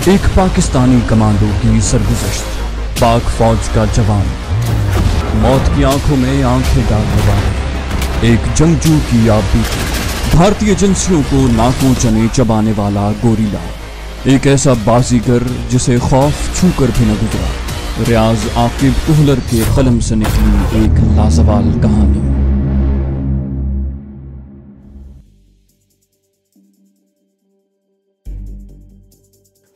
एक पाकिस्तानी कमांडो की सरगुज़श्त, पाक फौज का जवान, मौत की आंखों में आंखें डालने वाले एक जंगजू की आप बीती, भारतीय एजेंसियों को नाकों चने चबाने वाला गोरीला, एक ऐसा बाजीगर जिसे खौफ छूकर भी न गुजरा। रियाज आकिब कुहलर के कलम से निकली एक लाजवाल कहानी।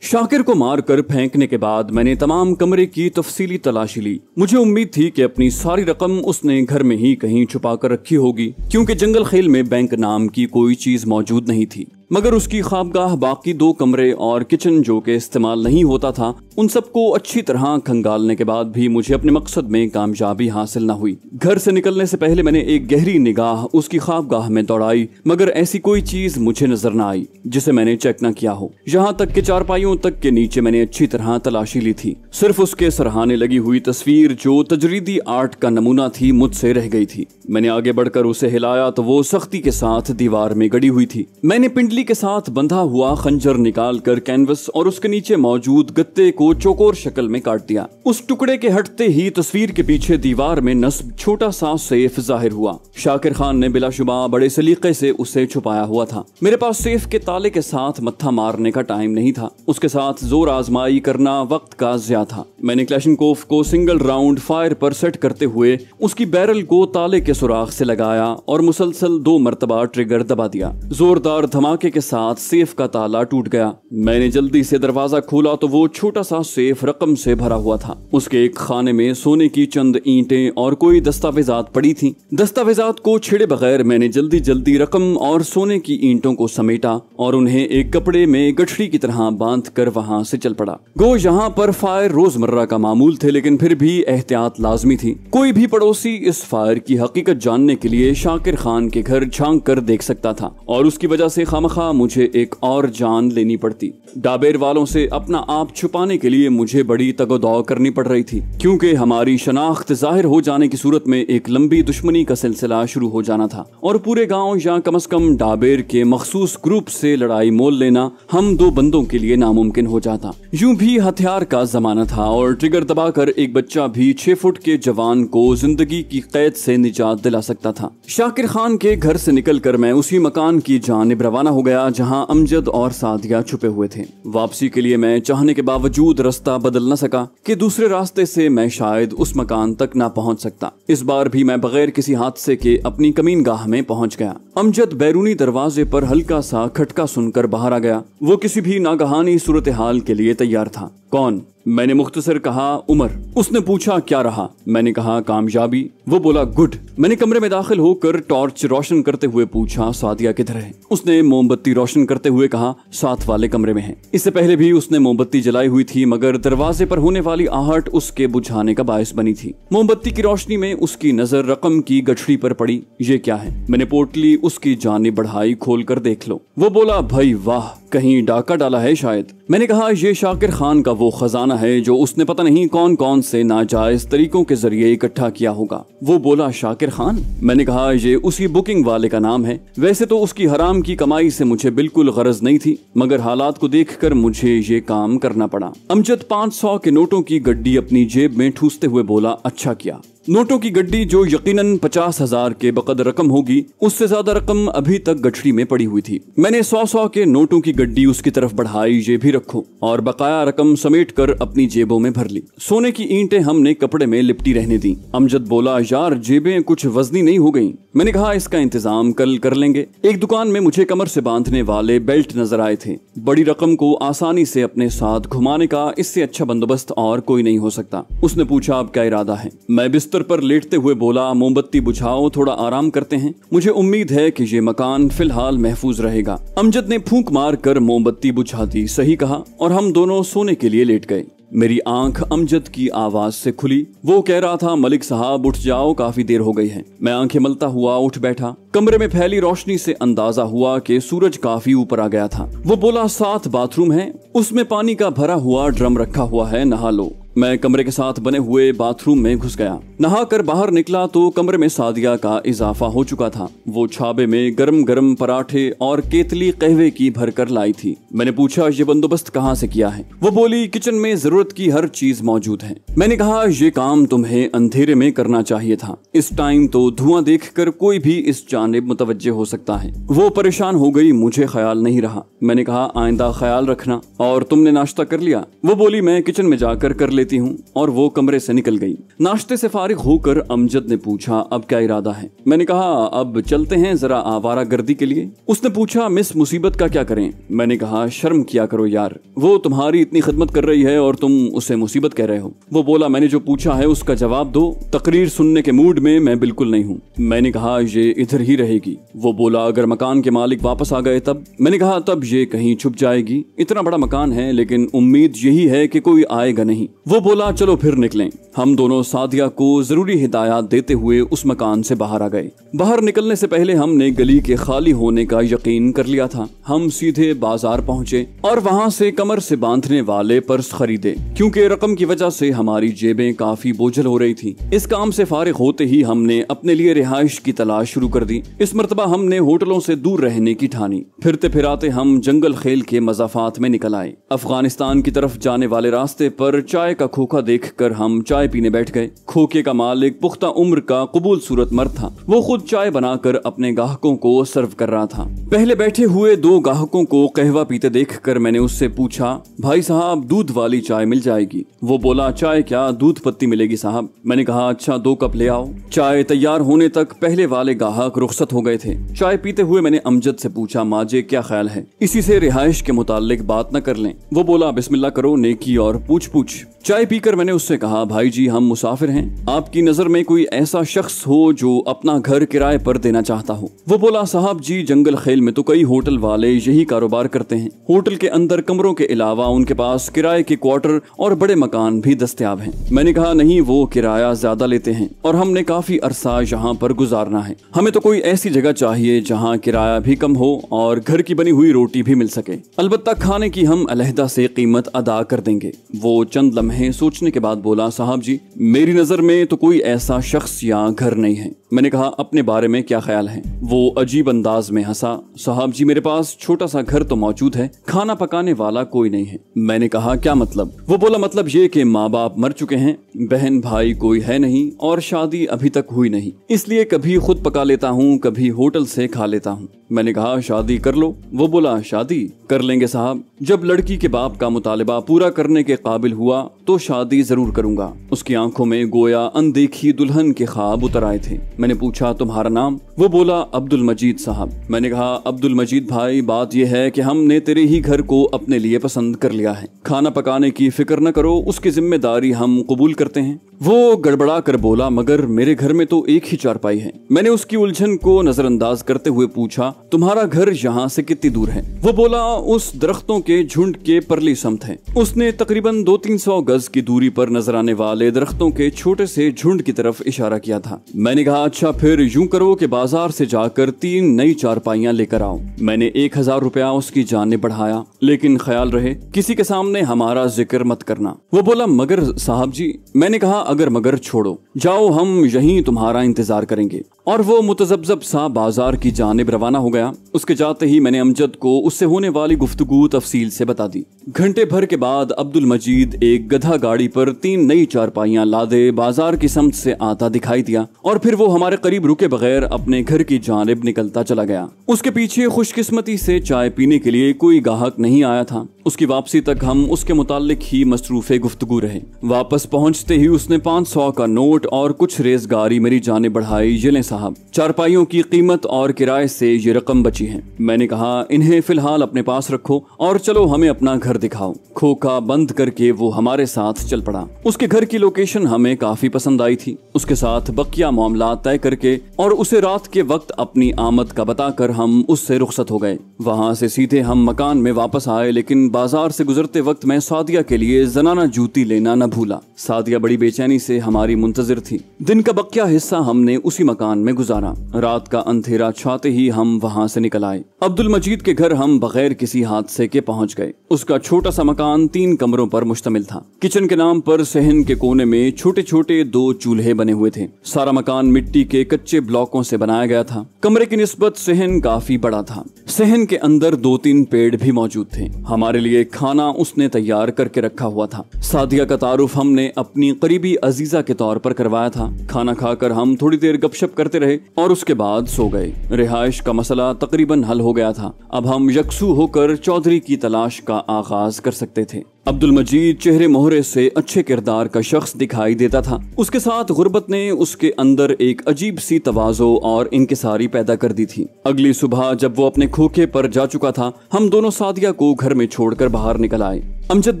शाकिर को मारकर फेंकने के बाद मैंने तमाम कमरे की तफसीली तलाशी ली। मुझे उम्मीद थी कि अपनी सारी रकम उसने घर में ही कहीं छुपा कर रखी होगी, क्योंकि जंगल खेल में बैंक नाम की कोई चीज मौजूद नहीं थी। मगर उसकी ख्वाबगाह बाकी 2 कमरे और किचन जो कि इस्तेमाल नहीं होता था, उन सबको अच्छी तरह खंगालने के बाद भी मुझे अपने मकसद में कामयाबी हासिल न हुई। घर से निकलने से पहले मैंने एक गहरी निगाह उसकी ख्वाबगाह में दौड़ाई, मगर ऐसी कोई चीज मुझे नजर न आई जिसे मैंने चेक न किया हो। यहाँ तक कि चारपाइयों तक के नीचे मैंने अच्छी तरह तलाशी ली थी। सिर्फ उसके सरहाने लगी हुई तस्वीर जो तजरीदी आर्ट का नमूना थी मुझसे रह गई थी। मैंने आगे बढ़कर उसे हिलाया तो वो सख्ती के साथ दीवार में गड़ी हुई थी। मैंने पिंडली के साथ बंधा हुआ खंजर निकाल कर कैनवस और उसके नीचे मौजूद गत्ते को चौकोर शक्ल में काट दिया। उस टुकड़े के हटते ही तस्वीर के पीछे दीवार में नस्ब छोटा सा सेफ जाहिर हुआ। शाकिर खान ने बिलाशुबा बड़े सलीके से उसे छुपाया हुआ था। मेरे पास सेफ के ताले के साथ मत्था मारने का टाइम नहीं था। उसके साथ जोर आजमाई करना वक्त का ज़िया था। मैंने क्लैशनकोफ को सिंगल राउंड फायर पर सेट करते हुए उसकी बैरल को ताले के सुराख से लगाया और मुसलसल 2 मरतबा ट्रिगर दबा दिया। जोरदार धमाके के साथ सेफ का ताला टूट गया। मैंने जल्दी से दरवाजा खोला तो वो छोटा सा सेफ रकम से भरा हुआ था। उसके एक खाने में सोने की चंद ईंटें और कोई दस्तावेजात पड़ी थी। दस्तावेजात को छेड़े बगैर मैंने जल्दी जल्दी रकम और सोने की ईंटों को समेटा और उन्हें एक कपड़े में गठरी की तरह बांध कर वहां से चल पड़ा। गो यहाँ पर फायर रोजमर्रा का मामूल थे, लेकिन फिर भी एहतियात लाजमी थी। कोई भी पड़ोसी इस फायर की हकीकत जानने के लिए शाकिर खान के घर झांक कर देख सकता था और उसकी वजह से खामखा मुझे एक और जान लेनी पड़ती। डाबेर वालों से अपना आप छुपाने के लिए मुझे बड़ी तगोदौ करनी पड़ रही थी, क्योंकि हमारी शनाख्त जाहिर हो जाने की सूरत में एक लंबी दुश्मनी का सिलसिला शुरू हो जाना था और पूरे गांव या कम से कम डाबेर के मखसूस ग्रुप से लड़ाई मोल लेना हम 2 बंदों के लिए नामुमकिन हो जाता। यूं भी हथियार का जमाना था और ट्रिगर दबाकर एक बच्चा भी 6 फुट के जवान को जिंदगी की कैद से निजात दिला सकता था। शाकिर खान के घर से निकलकर मैं उसी मकान की जानिब रवाना हो गया जहां अमजद और सादिया छुपे हुए थे। वापसी के लिए मैं चाहने के बावजूद रास्ता बदल न सका कि दूसरे रास्ते से मैं शायद उस मकान तक ना पहुंच सकता। इस बार भी मैं बगैर किसी हादसे के अपनी कमीनगाह में पहुंच गया। अमजद बैरूनी दरवाजे पर हल्का सा खटका सुनकर बाहर आ गया। वो किसी भी नागहानी सूरत हाल के लिए तैयार था। कौन? मैंने मुख्तसर कहा, उमर। उसने पूछा क्या रहा? मैंने कहा कामयाबी। वो बोला गुड। मैंने कमरे में दाखिल होकर टॉर्च रोशन करते हुए पूछा सादिया किधर है? उसने मोमबत्ती रोशन करते हुए कहा साथ वाले कमरे में है। इससे पहले भी उसने मोमबत्ती जलाई हुई थी, मगर दरवाजे पर होने वाली आहट उसके बुझाने का बायस बनी थी। मोमबत्ती की रोशनी में उसकी नजर रकम की गठरी पर पड़ी। ये क्या है? मैंने पोटली उसकी जानिब बढ़ाई, खोल कर देख लो। वो बोला भाई वाह, कहीं डाका डाला है शायद। मैंने कहा ये शाकिर खान का वो खजाना है जो उसने पता नहीं कौन कौन से नाजायज तरीकों के जरिए इकट्ठा किया होगा। वो बोला शाकिर खान? मैंने कहा ये उसी बुकिंग वाले का नाम है। वैसे तो उसकी हराम की कमाई से मुझे बिल्कुल गरज नहीं थी, मगर हालात को देखकर मुझे ये काम करना पड़ा। अमजद 500 के नोटों की गड्डी अपनी जेब में ठूसते हुए बोला अच्छा किया। नोटों की गड्डी जो यकीनन 50,000 के बकद रकम होगी, उससे ज्यादा रकम अभी तक गठरी में पड़ी हुई थी। मैंने 100 के नोटों की गड्डी उसकी तरफ बढ़ाई, ये भी रखो, और बकाया रकम समेट कर अपनी जेबों में भर ली। सोने की ईंटें हमने कपड़े में लिपटी रहने दी। अमजद बोला यार जेबें कुछ वजनी नहीं हो गईं। मैंने कहा इसका इंतजाम कल कर लेंगे। एक दुकान में मुझे कमर से बांधने वाले बेल्ट नजर आए थे। बड़ी रकम को आसानी से अपने साथ घुमाने का इससे अच्छा बंदोबस्त और कोई नहीं हो सकता। उसने पूछा अब क्या इरादा है? मैं बिस्तर पर लेटते हुए बोला मोमबत्ती बुझाओ, थोड़ा आराम करते हैं। मुझे उम्मीद है कि ये मकान फिलहाल महफूज रहेगा। अमजद ने फूंक मार कर मोमबत्ती बुझा दी। सही कहा, और हम दोनों सोने के लिए लेट गए। मेरी आंख अमजद की आवाज से खुली। वो कह रहा था मलिक साहब उठ जाओ, काफी देर हो गई है। मैं आंखें मलता हुआ उठ बैठा। कमरे में फैली रोशनी से अंदाजा हुआ कि सूरज काफी ऊपर आ गया था। वो बोला 7 बाथरूम है, उसमें पानी का भरा हुआ ड्रम रखा हुआ है, नहा लो। मैं कमरे के साथ बने हुए बाथरूम में घुस गया। नहा कर बाहर निकला तो कमरे में सादिया का इजाफा हो चुका था। वो छाबे में गरम गरम पराठे और केतली कहवे की भर कर लाई थी। मैंने पूछा, ये बंदोबस्त कहाँ से किया है? वो बोली, किचन में जरूरत की हर चीज मौजूद है। मैंने कहा, ये काम तुम्हें अंधेरे में करना चाहिए था। इस टाइम तो धुआं देखकर कोई भी इस जानिब मुतवज्जे हो सकता है। वो परेशान हो गई, मुझे ख्याल नहीं रहा। मैंने कहा, आइंदा ख्याल रखना। और तुमने नाश्ता कर लिया? वो बोली, मैं किचन में जाकर कर लेती हूँ। और वो कमरे से निकल गई। नाश्ते से फारिग होकर अमजद ने पूछा, अब क्या इरादा है? मैंने कहा, अब चलते हैं जरा आवारा गर्दी के लिए। उसने पूछा, मिस मुसीबत का क्या करें? मैंने कहा, शर्म किया करो यार, वो तुम्हारी इतनी खिदमत कर रही है और तुम उसे मुसीबत कह रहे हो। वो बोला, मैंने जो पूछा है उसका जवाब दो। तकरीर सुनने के मूड में मैं बिल्कुल नहीं हूँ। मैंने कहा, ये इधर ही रहेगी। वो बोला, अगर मकान के मालिक वापस आ गए तब? मैंने कहा, तब ये कहीं छुप जाएगी। इतना बड़ा मकान है, लेकिन उम्मीद यही है कि कोई आएगा नहीं। वो बोला, चलो फिर निकलें। हम दोनों सादिया को जरूरी हिदायत देते हुए उस मकान से बाहर आ गए। बाहर निकलने से पहले हमने गली के खाली होने का यकीन कर लिया था। हम सीधे बाजार पहुंचे और वहां से कमर से बांधने वाले पर्स खरीदे, क्योंकि रकम की वजह से हमारी जेबें काफी बोझल हो रही थी। इस काम से फारिग होते ही हमने अपने लिए रिहाइश की तलाश शुरू कर दी। इस मर्तबा हमने होटलों से दूर रहने की ठानी। फिरते फिराते हम जंगल खेल के मज़ाफात में निकल आए। अफगानिस्तान की तरफ जाने वाले रास्ते पर चाय का खोखा देखकर हम चाय पीने बैठ गए। खोखे का मालिक पुख्ता उम्र का कबूल सूरत मर्द था। वो खुद चाय बनाकर अपने ग्राहकों को सर्व कर रहा था। पहले बैठे हुए दो ग्राहकों को कहवा पीते देखकर मैंने उससे पूछा, भाई साहब, दूध वाली चाय मिल जाएगी? वो बोला, चाय क्या, दूध पत्ती मिलेगी साहब। मैंने कहा, अच्छा 2 कप ले आओ। चाय तैयार होने तक पहले वाले ग्राहक रुखसत हो गए थे। चाय पीते हुए मैंने अमजद से पूछा, माजे क्या ख्याल है, इसी से रिहाइश के मुतालिक बात न कर लें? वो बोला, बिस्मिल्लाह करो, नेकी और पूछ। चाय पीकर मैंने उससे कहा, भाई जी, हम मुसाफिर हैं। आपकी नजर में कोई ऐसा शख्स हो जो अपना घर किराए पर देना चाहता हो? वो बोला, साहब जी, जंगल खेल में तो कई होटल वाले यही कारोबार करते हैं। होटल के अंदर कमरों के अलावा उनके पास किराए के क्वार्टर और बड़े मकान भी दस्तयाब हैं। मैंने कहा, नहीं, वो किराया ज्यादा लेते हैं और हमने काफी अरसा यहाँ पर गुजारना है। हमें तो कोई ऐसी जगह चाहिए जहाँ किराया भी कम हो और घर की बनी हुई रोटी भी मिल सके। अलबत्ता खाने की हम अलहदा से कीमत अदा कर देंगे। वो चंद लम्हे सोचने के बाद बोला, साहब जी, मेरी नजर में तो कोई ऐसा शख्स या घर नहीं है। मैंने कहा, अपने बारे में क्या ख्याल है? वो अजीब अंदाज में हंसा, साहब जी, मेरे पास छोटा सा घर तो मौजूद है, खाना पकाने वाला कोई नहीं है। मैंने कहा, क्या मतलब? वो बोला, मतलब ये कि माँ बाप मर चुके हैं, बहन भाई कोई है नहीं और शादी अभी तक हुई नहीं, इसलिए कभी खुद पका लेता हूँ, कभी होटल से खा लेता हूँ। मैंने कहा, शादी कर लो। वो बोला, शादी कर लेंगे साहब, जब लड़की के बाप का मुतालिबा पूरा करने के काबिल हुआ तो शादी जरूर करूंगा। उसकी आंखों में गोया अनदेखी दुल्हन के ख्वाब उतर आए थे। मैंने पूछा, तुम्हारा नाम? वो बोला, अब्दुल मजीद साहब। मैंने कहा, अब्दुल मजीद भाई, बात यह है कि हमने तेरे ही घर को अपने लिए पसंद कर लिया है। खाना पकाने की फिक्र न करो, उसकी जिम्मेदारी हम कबूल करते हैं। वो गड़बड़ा कर बोला, मगर मेरे घर में तो एक ही चारपाई है। मैंने उसकी उलझन को नजरअंदाज करते हुए पूछा, तुम्हारा घर यहाँ से कितनी दूर है? वो बोला, उस दरख्तों के झुंड के परली समत है। उसने तकरीबन 200-300 गज की दूरी पर नजर आने वाले दरख्तों के छोटे से झुंड की तरफ इशारा किया था। मैंने कहा, अच्छा फिर यूं करो कि बाजार से जाकर 3 नई चारपाइयां लेकर आओ। मैंने 1000 रुपया उसकी जानिब बढ़ाया, लेकिन ख्याल रहे किसी के सामने हमारा जिक्र मत करना। वो बोला, मगर साहब जी। मैंने कहा, अगर मगर छोड़ो, जाओ, हम यहीं तुम्हारा इंतजार करेंगे। और वो मुतजब्जब सा बाजार की जानिब रवाना हो गया। उसके जाते ही मैंने अमजद को उससे होने वाली गुफ्तगू तफसील से बता दी। घंटे भर के बाद अब्दुल मजीद एक गधा गाड़ी पर 3 नई चारपाइयां लादे बाजार की समत से आता दिखाई दिया और फिर वो हमारे करीब रुके बगैर अपने घर की जानिब निकलता चला गया। उसके पीछे खुशकिस्मती से चाय पीने के लिए कोई गाहक नहीं आया था। उसकी वापसी तक हम उसके मुतालिक ही मसरूफे गुफ्तगू रहे। वापस पहुंचते ही उसने 500 का नोट और कुछ रेज़गारी मेरी जानिब बढ़ाई। ये लें साहब, चारपाइयों की कीमत और किराए से ये रकम बची है। मैंने कहा, इन्हें फिलहाल अपने पास रखो और चलो हमें अपना घर दिखाओ। खोखा बंद करके वो हमारे साथ चल पड़ा। उसके घर की लोकेशन हमें काफी पसंद आई थी। उसके साथ बकिया मामला तय करके और उसे रात के वक्त अपनी आमद का बताकर हम उससे रुखसत हो गए। वहाँ से सीधे हम मकान में वापस आए, लेकिन बाजार से गुजरते वक्त मैं सादिया के लिए जनाना जूती लेना न भूला। सादिया बड़ी बेचैनी से हमारी मुंतजिर थी। दिन का बकिया हिस्सा हमने उसी मकान में गुजारा। रात का अंधेरा छाते ही हम वहाँ से निकल आए। अब्दुल मजीद के घर हम बगैर किसी हादसे के पहुँच गए। उसका छोटा सा मकान 3 कमरों पर मुश्तमिल था। किचन के नाम पर सहन के कोने में छोटे छोटे 2 चूल्हे बने हुए थे। सारा मकान मिट्टी के कच्चे ब्लॉकों से बनाया गया था। कमरे की निस्बत सहन काफी बड़ा था। सहन के अंदर 2-3 पेड़ भी मौजूद थे। हमारे लिए खाना उसने तैयार करके रखा हुआ था। सादिया का तारुफ हमने अपनी करीबी अजीजा के तौर पर करवाया था। खाना खाकर हम थोड़ी देर गपशप करते रहे और उसके बाद सो गए। रिहाइश का मसला तकरीबन हल हो गया था। अब हम यकसू होकर चौधरी की तलाश का आगाज कर सकते थे। अब्दुल मजीद चेहरे मोहरे से अच्छे किरदार का शख्स दिखाई देता था। उसके साथ गुर्बत ने उसके अंदर एक अजीब सी तवाज़ो और इंकिसारी पैदा कर दी थी। अगली सुबह जब वो अपने खोखे पर जा चुका था, हम दोनों सादिया को घर में छोड़कर बाहर निकल आए। अमजद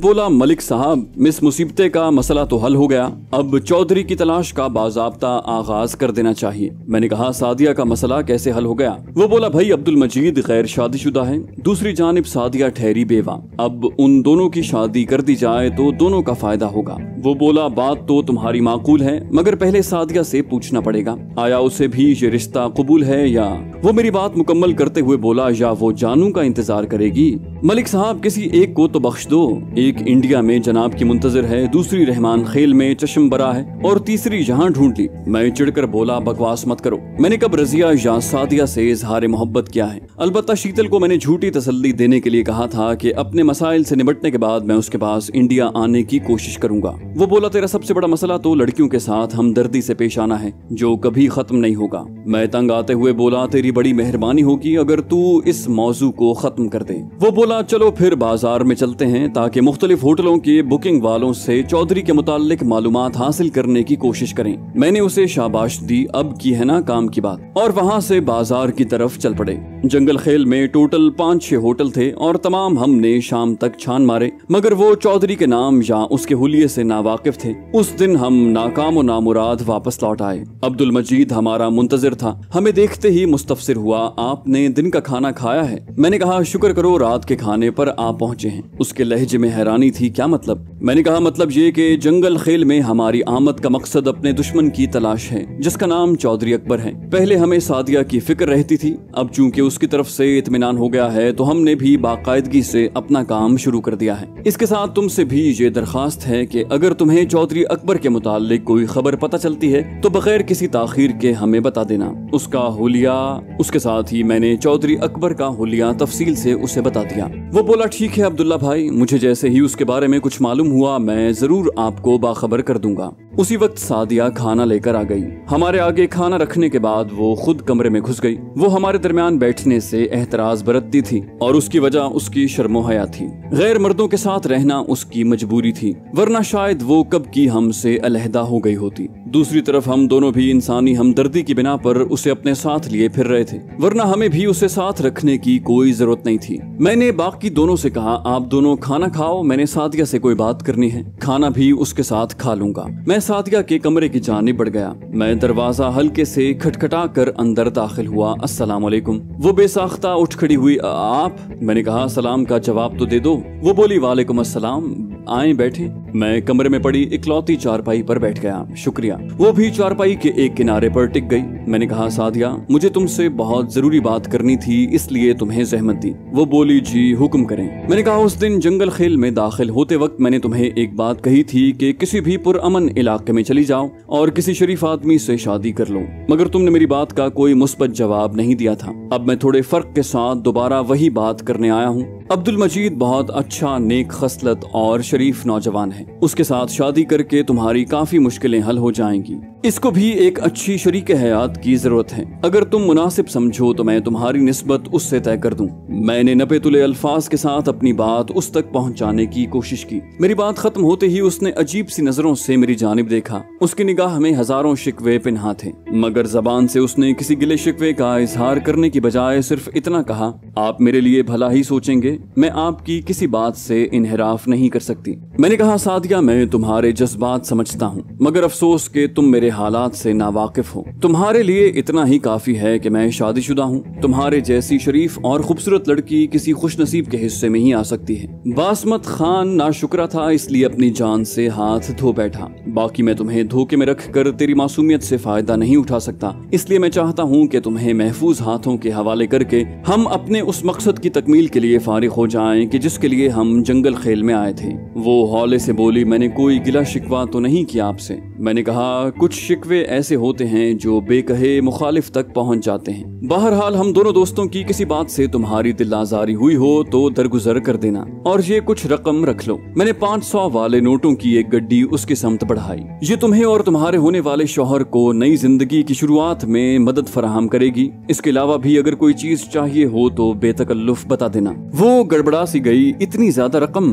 बोला, मलिक साहब, मिस मुसीबते का मसला तो हल हो गया, अब चौधरी की तलाश का बाज़ाब्ता आगाज कर देना चाहिए। मैंने कहा, सादिया का मसला कैसे हल हो गया? वो बोला, भाई अब्दुल मजीद गैर शादीशुदा है, दूसरी जानिब सादिया ठहरी बेवा। अब उन दोनों की शादी कर दी जाए तो दोनों का फायदा होगा। वो बोला, बात तो तुम्हारी माकूल है, मगर पहले सादिया से पूछना पड़ेगा, आया उसे भी ये रिश्ता कबूल है या? वो मेरी बात मुकम्मल करते हुए बोला, या वो जानू का इंतजार करेगी? मलिक साहब, किसी एक को तो बख्श दो। एक इंडिया में जनाब की मुंतजर है, दूसरी रहमान खेल में चश्म बरा है और तीसरी यहाँ ढूंढ ली। मैं चिढ़कर बोला, बकवास मत करो, मैंने कब रजिया या सादिया से इजहार मोहब्बत किया है? अलबत्ता शीतल को मैंने झूठी तसल्ली देने के लिए कहा था कि अपने मसाइल से निपटने के बाद मैं उसके पास इंडिया आने की कोशिश करूंगा। वो बोला, तेरा सबसे बड़ा मसला तो लड़कियों के साथ हमदर्दी से पेश आना है, जो कभी खत्म नहीं होगा। मैं तंग आते हुए बोला, तेरी बड़ी मेहरबानी होगी अगर तू इस मौजू को खत्म कर दे। वो बोला, चलो फिर बाजार में चलते हैं ताकि मुख्तलिफ होटलों के बुकिंग वालों से चौधरी के मुताल्लिक मालूमात हासिल करने की कोशिश करें। मैंने उसे शाबाश दी, अब की है ना काम की बात, और वहाँ से बाजार की तरफ चल पड़े। जंगल खेल में टोटल 5-6 होटल थे और तमाम हमने शाम तक छान मारे, मगर वो चौधरी के नाम या उसके हुलिये से नावाकिफ थे। उस दिन हम नाकाम और नामुराद वापस लौट आए। अब्दुल मजीद हमारा मुंतजिर था। हमें देखते ही मुस्तफसिर हुआ, आपने दिन का खाना खाया है? मैंने कहा, शुक्र करो रात के खाने पर आप पहुंचे हैं। उसके लहजे में हैरानी थी, क्या मतलब? मैंने कहा, मतलब ये कि जंगल खेल में हमारी आमद का मकसद अपने दुश्मन की तलाश है, जिसका नाम चौधरी अकबर है। पहले हमें सादिया की फिक्र रहती थी, अब चूंकि उसकी तरफ से इत्मीनान हो गया है तो हमने भी बाकायदगी से अपना काम शुरू कर दिया है। इसके साथ तुमसे भी ये दरखास्त है कि अगर तुम्हें चौधरी अकबर के मुताल्लिक कोई खबर पता चलती है तो बगैर किसी ताखीर के हमें बता देना। उसका हुलिया। उसके साथ ही मैंने चौधरी अकबर का हुलिया तफसील से उसे बता दिया। वो बोला, ठीक है अब्दुल्ला भाई, मुझे जैसे ही उसके बारे में कुछ मालूम हुआ मैं जरूर आपको बाखबर कर दूंगा। उसी वक्त सादिया खाना लेकर आ गई। हमारे आगे खाना रखने के बाद वो खुद कमरे में घुस गई। वो हमारे दरमियान बैठने से एहतराज बरतती थी और उसकी वजह उसकी शर्मो हया थी। गैर मर्दों के साथ रहना उसकी मजबूरी थी, वरना शायद वो कब की हमसे अलहदा हो गई होती। दूसरी तरफ हम दोनों भी इंसानी हमदर्दी की बिना पर उसे अपने साथ लिए फिर रहे थे, वरना हमें भी उसे साथ रखने की कोई जरूरत नहीं थी। मैंने बाकी दोनों से कहा, आप दोनों खाना खाओ, मैंने सादिया से कोई बात करनी है, खाना भी उसके साथ खा लूंगा। मैं सादिया के कमरे की जानिब बढ़ गया। मैं दरवाजा हल्के से खटखटा कर अंदर दाखिल हुआ। अस्सलाम वालेकुम। वो बेसाख्ता उठ खड़ी हुई। आप? मैंने कहा, सलाम का जवाब तो दे दो। वो बोली, वालेकुम अस्सलाम, आए बैठे। मैं कमरे में पड़ी इकलौती चारपाई पर बैठ गया। शुक्रिया। वो भी चारपाई के एक किनारे पर टिक गई। मैंने कहा, सादिया, मुझे तुमसे बहुत जरूरी बात करनी थी, इसलिए तुम्हें जहमत दी। वो बोली, जी हुक्म करें। मैंने कहा, उस दिन जंगल खेल में दाखिल होते वक्त मैंने तुम्हें एक बात कही थी कि किसी भी पुरअमन इलाके में चली जाओ और किसी शरीफ आदमी से शादी कर लो, मगर तुमने मेरी बात का कोई मुस्बत जवाब नहीं दिया था। अब मैं थोड़े फर्क के साथ दोबारा वही बात करने आया हूँ। अब्दुल मजीद बहुत अच्छा, नेक खसलत और शरीफ नौजवान है। उसके साथ शादी करके तुम्हारी काफी मुश्किलें हल हो जाएंगी। इसको भी एक अच्छी शरीक हयात की जरूरत है। अगर तुम मुनासिब समझो तो मैं तुम्हारी निस्बत उससे तय कर दूं। मैंने नपे तुले अल्फाज के साथ अपनी बात उस तक पहुंचाने की कोशिश की। मेरी बात खत्म होते ही उसने अजीब सी नजरों से मेरी जानिब देखा। उसकी निगाह में हजारों शिकवे पिन्हा थे, मगर जबान से उसने किसी गिले शिकवे का इजहार करने की बजाय सिर्फ इतना कहा, आप मेरे लिए भला ही सोचेंगे, मैं आपकी किसी बात से इनहिराफ नहीं कर सकती। मैंने कहा, सादिया, मैं तुम्हारे जज्बात समझता हूँ, मगर अफसोस कि तुम मेरे میرے हालात से नावाकिफ हो। तुम्हारे लिए इतना ही काफी है कि मैं शादीशुदा हूँ। तुम्हारे जैसी शरीफ और खूबसूरत लड़की किसी खुशनसीब के हिस्से में ही आ सकती है। बासमत खान नाशुक्रा था, इसलिए अपनी जान से हाथ धो बैठा। बाकी मैं तुम्हें धोखे में रख कर तेरी मासूमियत से फायदा नहीं उठा सकता, इसलिए मैं चाहता हूँ कि तुम्हें महफूज हाथों के हवाले करके हम अपने उस मकसद की तकमील के लिए फारिग हो जाएं कि जिसके लिए हम जंगल खेल में आए थे। वो हौले से बोली, मैंने कोई गिला शिकवा तो नहीं किया आपसे। मैंने कहा, कुछ शिकवे ऐसे होते हैं जो बेकहे मुखालिफ तक पहुंच जाते हैं। बहरहाल हम दोनों दोस्तों की किसी बात से तुम्हारी दिल आजारी हुई हो तो दरगुजर कर देना, और ये कुछ रकम रख लो। मैंने 500 वाले नोटों की एक गड्डी उसकी समत बढ़ाई। ये तुम्हें और तुम्हारे होने वाले शौहर को नई जिंदगी की शुरुआत में मदद फराहम करेगी। इसके अलावा भी अगर कोई चीज चाहिए हो तो बेतकल्लुफ बता देना। वो गड़बड़ा सी गई, इतनी ज्यादा रकम?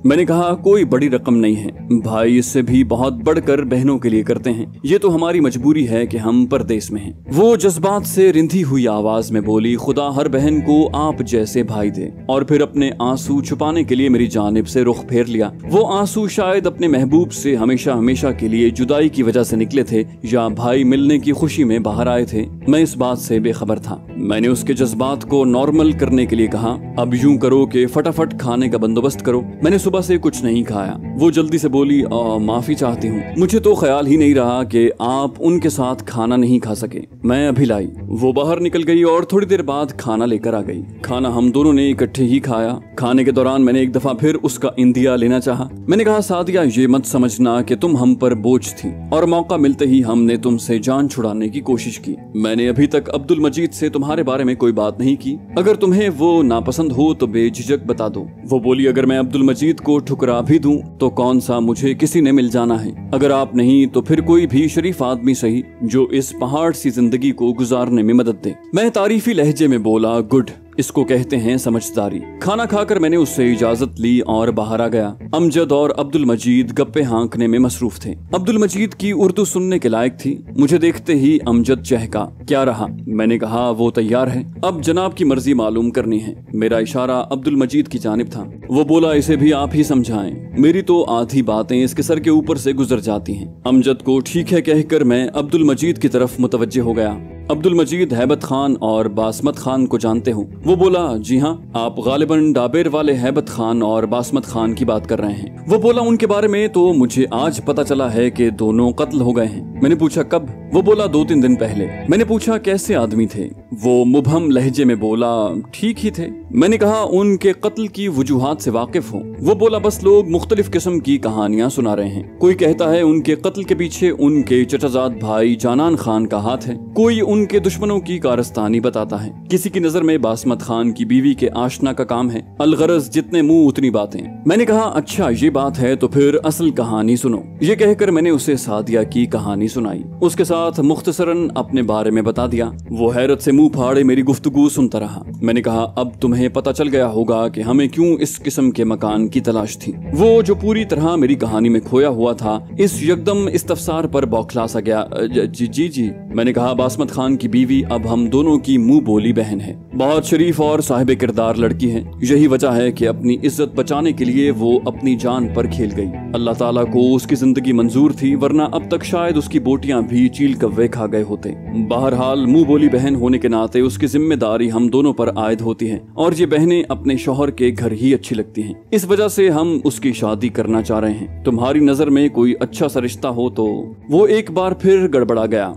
मैंने कहा, कोई बड़ी रकम नहीं है भाई, इससे भी बहुत बढ़कर बहनों के लिए करते हैं। ये तो हमारी मजबूरी है कि हम परदेश में हैं। वो जज्बात से रिंधी हुई आवाज में बोली, खुदा हर बहन को आप जैसे भाई दे। और फिर अपने आंसू छुपाने के लिए मेरी जानिब से रुख फेर लिया। वो आंसू शायद अपने महबूब से हमेशा हमेशा के लिए जुदाई की वजह से निकले थे या भाई मिलने की खुशी में बाहर आए थे। मैं इस बात से बेखबर था। मैंने उसके जज्बात को नॉर्मल करने के लिए कहा, अब यूं करो कि फटाफट खाने का बंदोबस्त करो, मैंने सुबह से कुछ नहीं खाया। वो जल्दी से बोली, माफी चाहती हूँ, मुझे तो ख्याल ही नहीं रहा कि आप उनके साथ खाना नहीं खा सके, मैं अभी लाई। वो बाहर निकल गई और थोड़ी देर बाद खाना लेकर आ गई। खाना हम दोनों ने इकट्ठे ही खाया। खाने के दौरान मैंने एक दफा फिर उसका इंदिया लेना चाहा। मैंने कहा, सादिया ये मत समझना कि तुम हम पर बोझ थी और मौका मिलते ही हमने तुमसे जान छुड़ाने की कोशिश की। मैंने अभी तक अब्दुल मजीद से तुम्हारे बारे में कोई बात नहीं की। अगर तुम्हें वो नापसंद हो तो बेझिझक बता दो। वो बोली, अगर मैं अब्दुल मजीद को ठुकरा भी दूं तो कौन सा मुझे किसी ने मिल जाना है। अगर आप नहीं तो फिर कोई भी शरीफ आदमी सही जो इस पहाड़ सी जिंदगी को गुजारने में मदद दे। मैं तारीफी लहजे में बोला, गुड, इसको कहते हैं समझदारी। खाना खाकर मैंने उससे इजाजत ली और बाहर आ गया। अमजद और अब्दुल मजीद गप्पे हाँकने में मसरूफ थे। अब्दुल मजीद की उर्दू सुनने के लायक थी। मुझे देखते ही अमजद चहका, क्या रहा? मैंने कहा, वो तैयार है, अब जनाब की मर्जी मालूम करनी है। मेरा इशारा अब्दुल मजीद की जानिब था। वो बोला, इसे भी आप ही समझाएं, मेरी तो आधी बातें इसके सर के ऊपर से गुजर जाती हैं। अमजद को ठीक है कहकर मैं अब्दुल मजीद की तरफ मुतवज्जे हो गया। अब्दुल मजीद हैबत खान और बासमत खान को जानते हो? वो बोला, जी हाँ, आप गालिबन डाबेर वाले हैबत खान और बासमत खान की बात कर रहे हैं। वो बोला, उनके बारे में तो मुझे आज पता चला है कि दोनों कत्ल हो गए हैं। मैंने पूछा, कब? वो बोला, 2-3 दिन पहले। मैंने पूछा, कैसे आदमी थे? वो मुबहम लहजे में बोला, ठीक ही थे। मैंने कहा, उनके कत्ल की वजूहात से वाकिफ हो? वो बोला, बस लोग मुख्तलिफ किस्म की कहानियां सुना रहे हैं। कोई कहता है उनके कत्ल के पीछे उनके चचाजाद भाई जानान खान का हाथ है, कोई उनके दुश्मनों की कारस्तानी बताता है। किसी की नजर में बासमत खान की बीवी के आशना का काम है। अलगरज जितने मुंह उतनी बातें। मैंने कहा, अच्छा ये बात है तो फिर असल कहानी सुनो। ये कहकर मैंने उसे सादिया की कहानी सुनाई। उसके साथ मुख्तसरन अपने बारे में बता दिया। वो हैरत से मुंह फाड़े मेरी गुफ्तगू सुनता रहा। मैंने कहा, अब तुम्हें पता चल गया होगा कि हमें क्यों इस किस्म के मकान की तलाश थी। वो जो पूरी तरह मेरी कहानी में खोया हुआ था, इस यकदम इस्तफसार पर बौखला सा गया। जी। मैंने कहा, बासमत खान की बीवी अब हम दोनों की मुंह बोली बहन है। बहुत शरीफ और साहिब किरदार लड़की है। यही वजह है कि अपनी इज्जत बचाने के लिए वो अपनी जान पर खेल गई। अल्लाह ताला को उसकी जिंदगी मंजूर थी, वरना अब तक शायद उसकी बोटियां भी चील कव्वे खा गए होते। बहरहाल मुंह बोली बहन होने के नाते उसकी जिम्मेदारी हम दोनों पर आयद होती है और ये बहनें अपने शौहर के घर ही अच्छी लगती हैं। इस वजह से हम उसकी शादी करना चाह रहे हैं। तुम्हारी नजर में कोई अच्छा सा रिश्ता हो तो? वो एक बार फिर गड़बड़ा गया।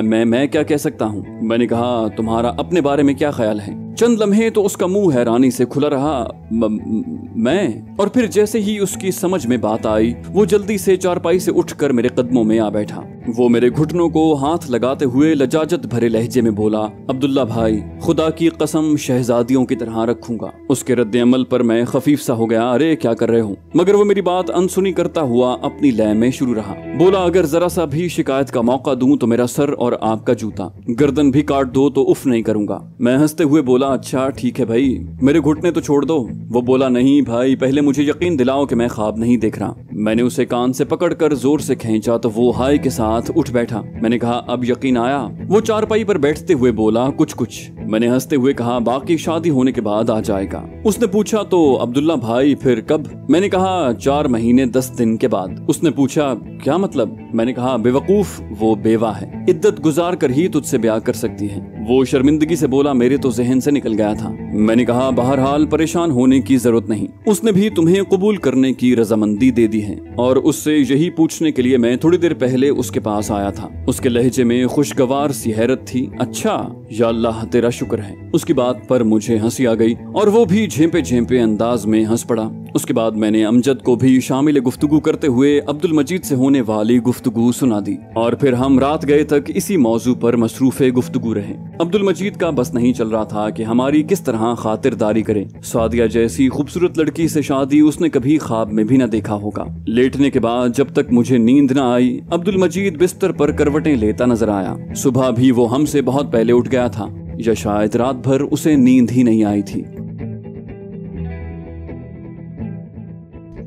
मैं क्या कह सकता हूँ? मैंने कहा, तुम्हारा अपने बारे में क्या ख्याल है? चंद लम्हे तो उसका मुंह हैरानी से खुला रहा। मैं? और फिर जैसे ही उसकी समझ में बात आई, वो जल्दी से चारपाई से उठकर मेरे कदमों में आ बैठा। वो मेरे घुटनों को हाथ लगाते हुए लजाजत भरे लहजे में बोला, अब्दुल्ला भाई, खुदा की कसम शहजादियों की तरह रखूंगा। उसके रद्द अमल पर मैं खफीफ सा हो गया। अरे क्या कर रहे हो? मगर वो मेरी बात अनसुनी करता हुआ अपनी लय में शुरू रहा। बोला, अगर जरा सा भी शिकायत का मौका दूं तो मेरा सर और आपका जूता गर्दन भी काट दो तो उफ नहीं करूंगा। मैं हंसते हुए बोला, अच्छा ठीक है भाई, मेरे घुटने तो छोड़ दो। वो बोला, नहीं भाई, पहले मुझे यकीन दिलाओ कि मैं ख्वाब नहीं देख रहा। मैंने उसे कान से पकड़कर जोर से खींचा तो वो हाय के साथ साथ उठ बैठा। मैंने कहा अब यकीन आया? वो चारपाई पर बैठते हुए बोला कुछ कुछ। मैंने हंसते हुए कहा बाकी शादी होने के बाद आ जाएगा। उसने पूछा तो अब्दुल्ला भाई फिर कब? मैंने कहा 4 महीने 10 दिन के बाद। उसने पूछा क्या मतलब? मैंने कहा बेवकूफ, वो बेवा है, इद्दत गुजार कर ही तुझसे ब्याह कर सकती है। वो शर्मिंदगी से बोला मेरे तो जहन से निकल गया था। मैंने कहा बहरहाल परेशान होने की जरूरत नहीं, उसने भी तुम्हें कबूल करने की रजामंदी दे दी है और उससे यही पूछने के लिए मैं थोड़ी देर पहले उसके पास आया था। उसके लहजे में खुशगवार सी हैरत थी। अच्छा, या अल्लाह तेरा शुक्र है। उसकी बात पर मुझे हंसी आ गई और वो भी झेंपे झेंपे अंदाज में हंस पड़ा। उसके बाद मैंने अमजद को भी शामिल गुफ्तगू करते हुए अब्दुल मजीद से होने वाली गुफ्तगू सुना दी और फिर हम रात गए तक इसी मौजू पर मसरूफे गुफ्तगू रहे। अब्दुल मजीद का बस नहीं चल रहा था कि हमारी किस तरह खातिरदारी करे। सादिया जैसी खूबसूरत लड़की से शादी उसने कभी ख्वाब में भी न देखा होगा। लेटने के बाद जब तक मुझे नींद न आई अब्दुल मजीद बिस्तर पर करवटें लेता नजर आया। सुबह भी वो हमसे बहुत पहले उठ गया था या शायद रात भर उसे नींद ही नहीं आई थी।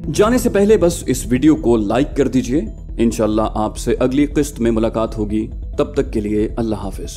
जाने से पहले बस इस वीडियो को लाइक कर दीजिए। इंशाल्लाह आपसे अगली किस्त में मुलाकात होगी। तब तक के लिए अल्लाह हाफिज।